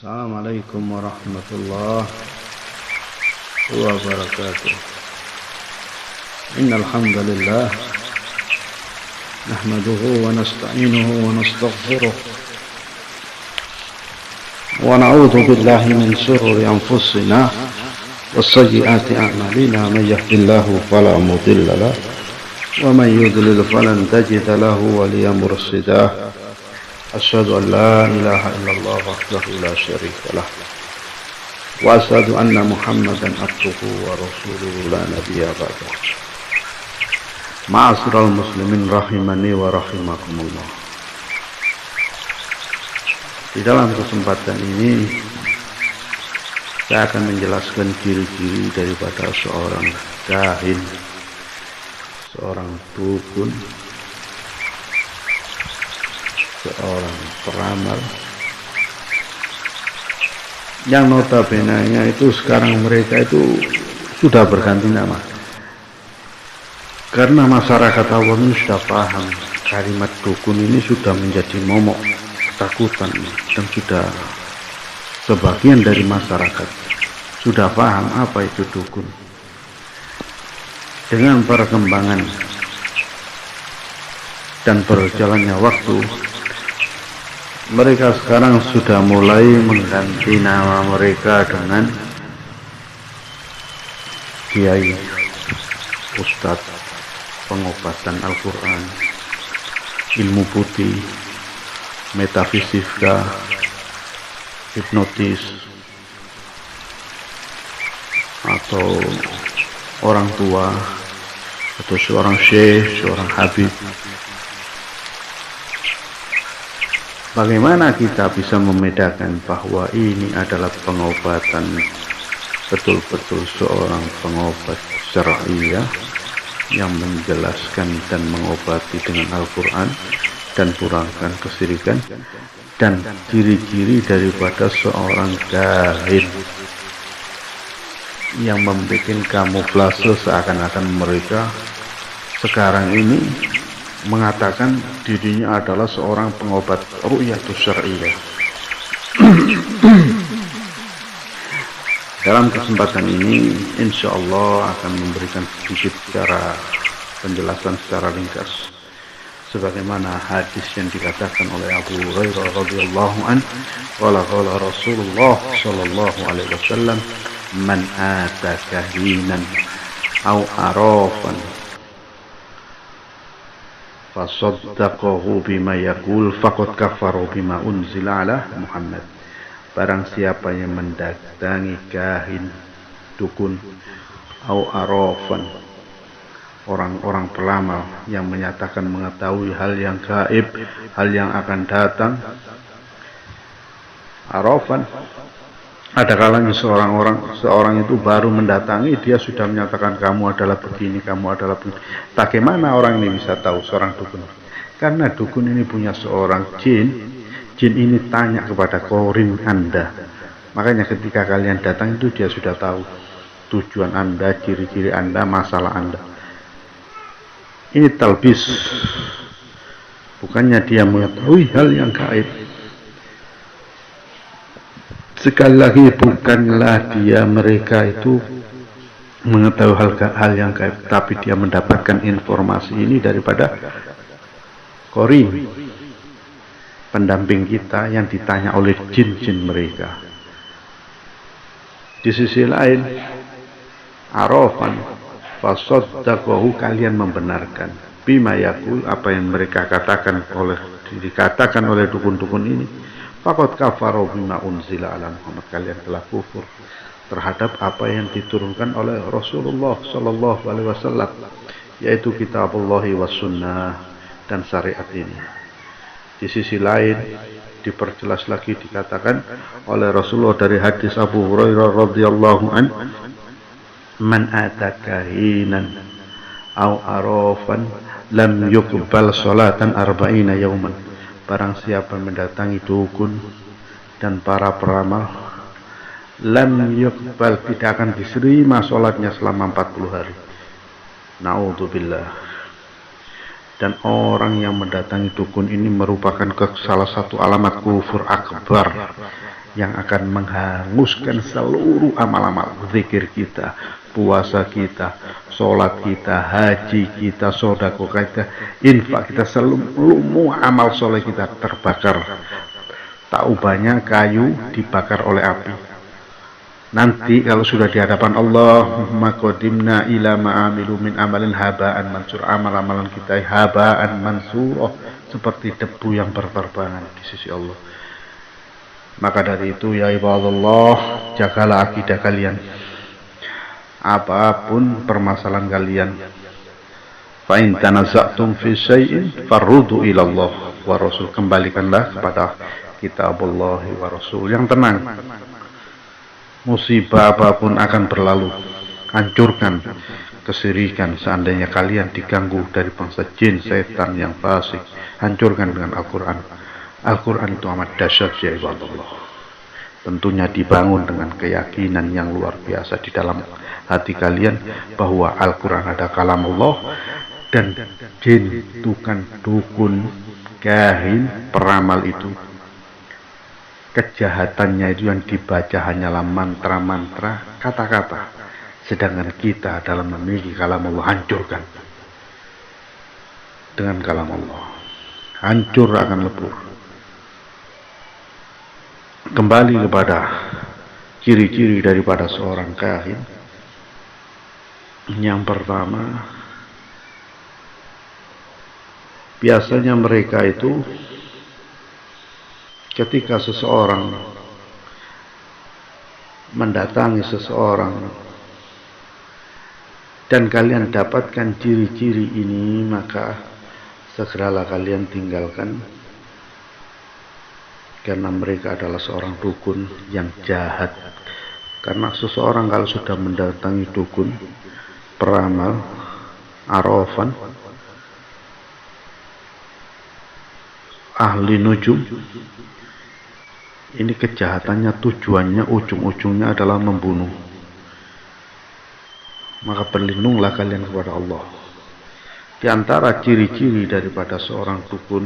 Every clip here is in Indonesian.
Assalamualaikum warahmatullahi wabarakatuh. Innal hamdalillah nahmaduhu wa nasta'inuhu wa nastaghfiruh wa na'udzu billahi min shururi anfusina wa sayyiati a'malina. Man yahdihillahu fala mudilla lahu wa man yudlil falan tajida lahu waliyan murshida. Asyhadu an la ilaha illallah wahdahu la syarika lah wa asyhadu anna Muhammadan abduhu wa rasuluhu la nabiyya ba'dah. Ma'asyiral muslimin rahimani wa rahimakumullah. Di dalam kesempatan ini saya akan menjelaskan ciri-ciri daripada seorang kahin, seorang dukun, seorang peramal yang notabene-nya itu sekarang mereka itu sudah berganti nama, karena masyarakat awam ini sudah paham kalimat dukun ini sudah menjadi momok ketakutan, dan sudah sebagian dari masyarakat sudah paham apa itu dukun. Dengan perkembangan dan berjalannya waktu, mereka sekarang sudah mulai mengganti nama mereka dengan kiai, ustadz, pengobatan Al-Quran, ilmu putih, metafisika, hipnotis, atau orang tua, atau seorang syekh, seorang habib. Bagaimana kita bisa membedakan bahwa ini adalah pengobatan betul-betul seorang pengobat syar'iyah yang menjelaskan dan mengobati dengan Al-Quran dan kurangkan kesyirikan, dan ciri-ciri daripada seorang kahin yang membuat kamuflase seakan-akan mereka sekarang ini mengatakan dirinya adalah seorang pengobat ru'yatus syar'iyah. Dalam kesempatan ini insya Allah akan memberikan sedikit penjelasan secara ringkas sebagaimana hadis yang dikatakan oleh Abu Hurairah radhiyallahu anhu, qala Rasulullah sallallahu alaihi wasallam, man ata kahinan aw arafan fasaddaqahu bima yaqul faqad kafara bima unzila ala Muhammad. Barang siapa yang mendatangi kahin, dukun, au arafan, orang-orang peramal yang menyatakan mengetahui hal yang gaib, hal yang akan datang. Arafan, ada kalanya seorang itu baru mendatangi, dia sudah menyatakan kamu adalah begini, kamu adalah begini. Bagaimana orang ini bisa tahu seorang dukun? Karena dukun ini punya seorang jin ini tanya kepada korin Anda. Makanya ketika kalian datang itu dia sudah tahu tujuan Anda, ciri-ciri Anda, masalah Anda. Ini talbis, bukannya dia mengetahui hal yang gaib. Sekali lagi, bukanlah mereka itu mengetahui hal yang gaib, tapi dia mendapatkan informasi ini daripada Korin, pendamping kita yang ditanya oleh jin-jin mereka. Di sisi lain, arafan fasaddaqahu, kalian membenarkan bima yaqul, apa yang mereka dikatakan oleh dukun-dukun ini. Faqad kafara bima unzila ala Muhammad, kalian telah kufur terhadap apa yang diturunkan oleh Rasulullah sallallahu alaihi wasallam, yaitu kitabullah wa sunnah dan syariat ini. Di sisi lain diperjelas lagi, dikatakan oleh Rasulullah dari hadis Abu Hurairah radhiyallahu an, man atakahinan au arafan lam yuqbal salatan arba'ina yauman. Barang siapa mendatangi dukun dan para peramal, lam yuqbal, tidak akan diterima sholatnya selama 40 hari. Na'udzubillah. Dan orang yang mendatangi dukun ini merupakan salah satu alamat kufur akbar yang akan menghanguskan seluruh amal-amal zikir kita, puasa kita, sholat kita, haji kita, sodako kita, infak kita, seluruh amal soleh kita terbakar. Tak ubahnya kayu dibakar oleh api. Nanti kalau sudah di hadapan Allah, maqadimna ila ma'amilu min amalin haba'an mansur, amal-amalan kita haba'an mansur, seperti debu yang berterbangan di sisi Allah. Maka dari itu ya ibadallah, jagalah akidah kalian. Apapun permasalahan kalian, fa in tanaza'tum fi syai'in faruddu ila Allah wa Rasul, kembalikanlah kepada kitabullah wa Rasul yang tenang. Musibah apapun akan berlalu. Hancurkan kesirikan seandainya kalian diganggu dari bangsa jin, setan yang fasik. Hancurkan dengan Al-Quran. Al-Quran itu amat dahsyat ya Allah. Tentunya dibangun dengan keyakinan yang luar biasa di dalam hati kalian bahwa Al-Quran ada kalam Allah, dan jin, tukang, dukun, kahin, peramal itu kejahatannya itu yang dibaca hanyalah mantra-mantra, kata-kata. Sedangkan kita dalam memiliki kalam Allah, hancurkan dengan kalam Allah. Hancur akan lebur. Kembali kepada ciri-ciri daripada seorang kahin. Yang pertama, biasanya mereka itu ketika seseorang mendatangi seseorang dan kalian dapatkan ciri-ciri ini, maka segeralah kalian tinggalkan, karena mereka adalah seorang dukun yang jahat. Karena seseorang kalau sudah mendatangi dukun, peramal, arafan, ahli nujum, ini kejahatannya, tujuannya, ujung-ujungnya adalah membunuh. Maka berlindunglah kalian kepada Allah. Di antara ciri-ciri daripada seorang dukun,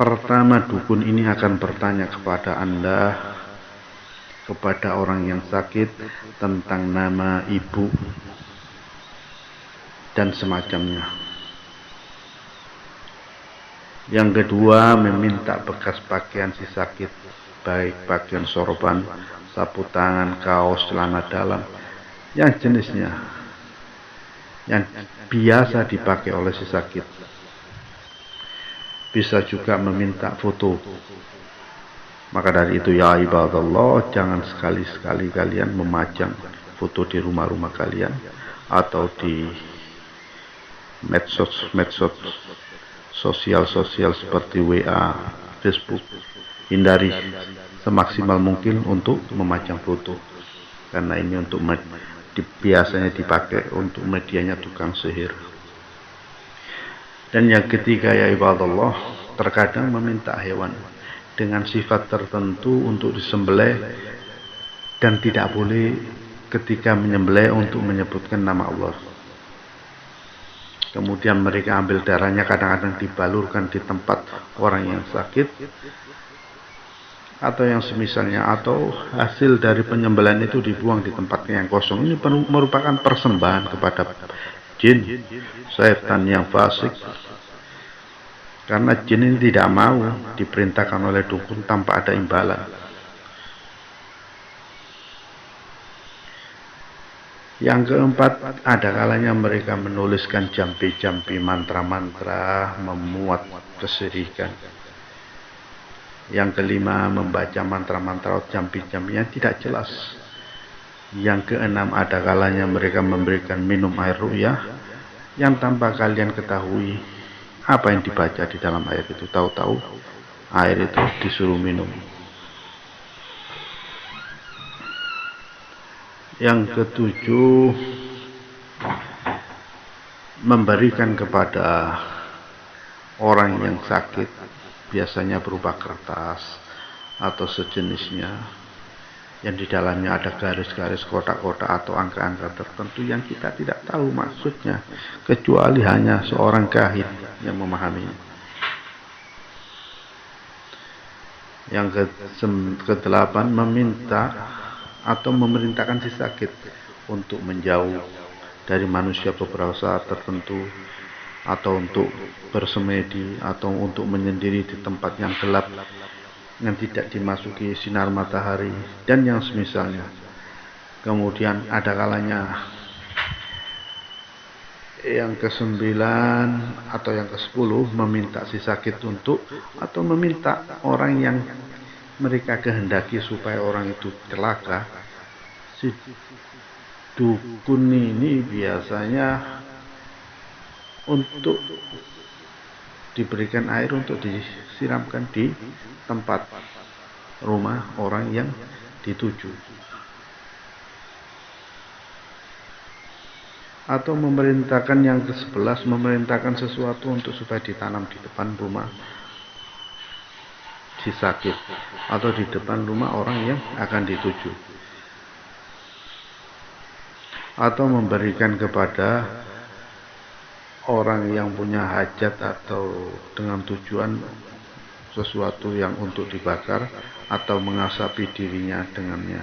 pertama, dukun ini akan bertanya kepada Anda, kepada orang yang sakit, tentang nama, ibu, dan semacamnya. Yang kedua, meminta bekas pakaian si sakit, baik pakaian sorban, sapu tangan, kaos, celana dalam, yang jenisnya, yang biasa dipakai oleh si sakit. Bisa juga meminta foto. Maka dari itu ya ibadallah, jangan sekali-sekali kalian memajang foto di rumah-rumah kalian atau di medsos sosial seperti WA, Facebook. Hindari semaksimal mungkin untuk memajang foto, karena ini untuk biasanya dipakai untuk medianya tukang sihir. Dan yang ketiga ya ibadallah, terkadang meminta hewan dengan sifat tertentu untuk disembelih, dan tidak boleh ketika menyembelih untuk menyebutkan nama Allah. Kemudian mereka ambil darahnya, kadang-kadang dibalurkan di tempat orang yang sakit atau yang semisalnya, atau hasil dari penyembelihan itu dibuang di tempat yang kosong. Ini merupakan persembahan kepada jin, setan yang fasik. Karena jin ini tidak mau diperintahkan oleh dukun tanpa ada imbalan. Yang keempat, ada kalanya mereka menuliskan jampi-jampi, mantra-mantra, memuat kesirikan. Yang kelima, membaca mantra-mantra jampi-jampi yang tidak jelas. Yang keenam, ada kalanya mereka memberikan minum air ru'yah yang tanpa kalian ketahui apa yang dibaca di dalam air itu. Tahu-tahu air itu disuruh minum. Yang ketujuh, memberikan kepada orang yang sakit, biasanya berupa kertas atau sejenisnya, yang di dalamnya ada garis-garis, kotak-kotak atau angka-angka tertentu yang kita tidak tahu maksudnya, kecuali hanya seorang kahin yang memahaminya. Yang kedelapan, meminta atau memerintahkan si sakit untuk menjauh dari manusia beberapa saat tertentu, atau untuk bersemedi, atau untuk menyendiri di tempat yang gelap yang tidak dimasuki sinar matahari, dan yang semisalnya. Kemudian ada kalanya yang kesembilan atau yang ke-10, meminta si sakit untuk, atau meminta orang yang mereka kehendaki supaya orang itu celaka. Si dukun ini biasanya untuk diberikan air untuk disiramkan di tempat rumah orang yang dituju, atau memerintahkan yang ke-11, memerintahkan sesuatu untuk supaya ditanam di depan rumah si sakit atau di depan rumah orang yang akan dituju, atau memberikan kepada orang yang punya hajat atau dengan tujuan sesuatu yang untuk dibakar atau mengasapi dirinya dengannya.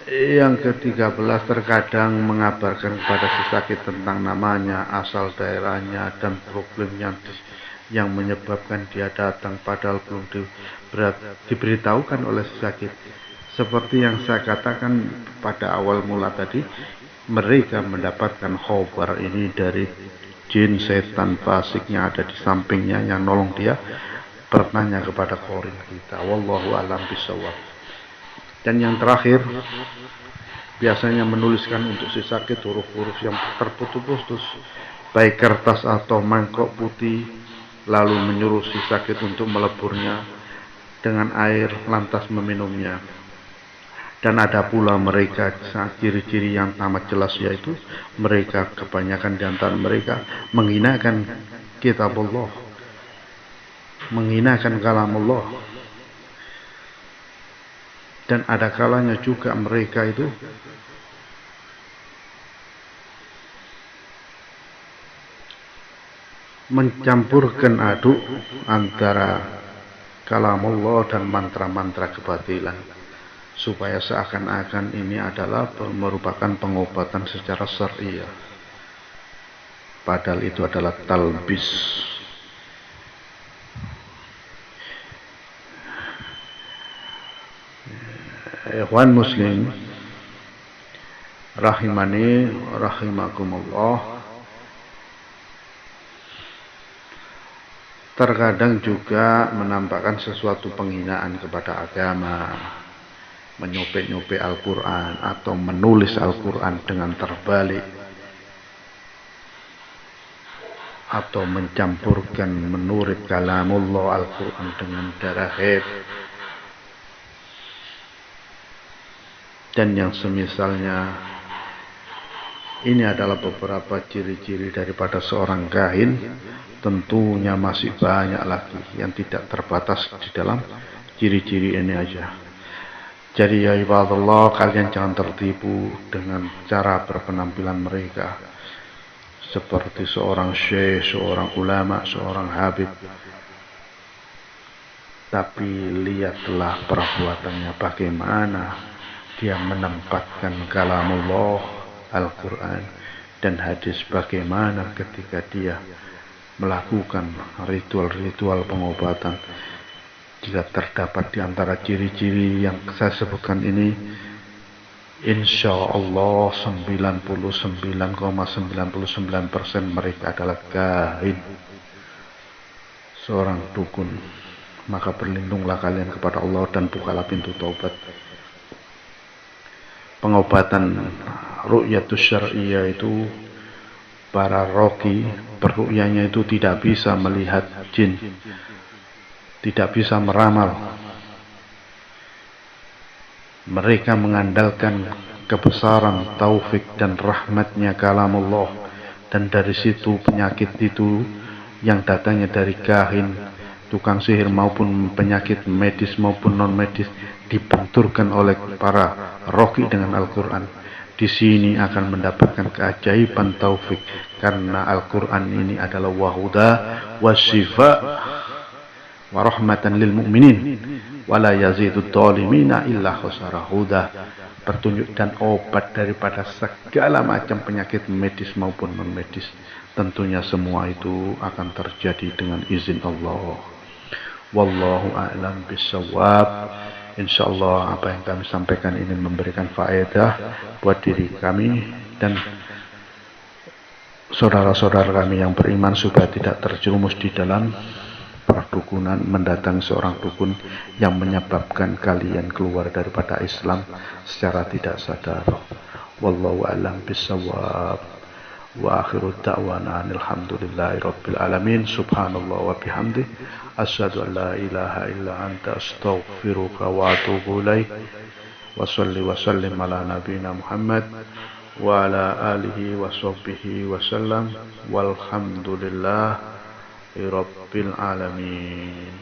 Yang ke-13, terkadang mengabarkan kepada si sakit tentang namanya, asal daerahnya, dan problem yang menyebabkan dia datang padahal belum diberitahukan oleh si sakit. Seperti yang saya katakan pada awal mula tadi, mereka mendapatkan khobar ini dari jin setan fasik yang ada di sampingnya yang nolong dia, bertanya kepada korin kita. Wallahu a'lam bishawab. Dan yang terakhir, biasanya menuliskan untuk si sakit huruf-huruf yang terputus-putus, baik kertas atau mangkok putih, lalu menyuruh si sakit untuk meleburnya dengan air, lantas meminumnya. Dan ada pula mereka ciri-ciri yang amat jelas, yaitu mereka kebanyakan di antara mereka menghinakan kitab Allah, menghinakan kalam Allah. Dan ada kalanya juga mereka itu mencampurkan aduk antara kalam Allah dan mantra-mantra kebatilan, supaya seakan-akan ini adalah merupakan pengobatan secara syariah, padahal itu adalah talbis. Ikhwan muslim rahimani rahimakumullah, terkadang juga menampakkan sesuatu penghinaan kepada agama, menyopek-nyopek Al-Quran atau menulis Al-Quran dengan terbalik, atau mencampurkan menurut kalamullah Al-Quran dengan darahib dan yang semisalnya. Ini adalah beberapa ciri-ciri daripada seorang kahin. Tentunya masih banyak lagi yang tidak terbatas di dalam ciri-ciri ini aja. Jadi ya ibadallah, kalian jangan tertipu dengan cara berpenampilan mereka seperti seorang syekh, seorang ulama, seorang habib. Tapi lihatlah perbuatannya, bagaimana dia menempatkan kalamullah Al-Quran dan hadis, bagaimana ketika dia melakukan ritual-ritual pengobatan. Jika terdapat di antara ciri-ciri yang saya sebutkan ini, insya Allah 99,99% mereka adalah kahin, seorang dukun. Maka berlindunglah kalian kepada Allah dan bukalah pintu taubat. Pengobatan ru'yatus syar'iyah itu, para roki berru'yanya itu tidak bisa melihat jin, tidak bisa meramal. Mereka mengandalkan kebesaran, taufik dan rahmatnya kalamullah, dan dari situ penyakit itu yang datangnya dari kahin, tukang sihir maupun penyakit medis maupun non medis dibenturkan oleh para roki dengan Al-Quran. Di sini akan mendapatkan keajaiban taufik, karena Al-Quran ini adalah wahuda wasyifa wa rahmatan lil mu'minin wa la yazidud dhalimina illa khasara huda. Petunjuk dan obat daripada segala macam penyakit medis maupun non medis. Tentunya semua itu akan terjadi dengan izin Allah. Wallahu a'lam bishawab. Insyaallah apa yang kami sampaikan ini memberikan faedah buat diri kami dan saudara-saudara kami yang beriman supaya tidak terjerumus di dalam perdukunan, mendatangi seorang dukun yang menyebabkan kalian keluar daripada Islam secara tidak sadar. Wallahu a'lam bishawab. Wa akhiru da'wana alhamdulillahi rabbil alamin. Subhanallah wa bihamdih, asyhadu an la ilaha illa anta, astaghfiruka wa atubu ilaik. Wa shalli wa sallim ala nabiyyina Muhammad wa ala alihi wa sahbihi wa sallam. Walhamdulillahi rabbil alamin.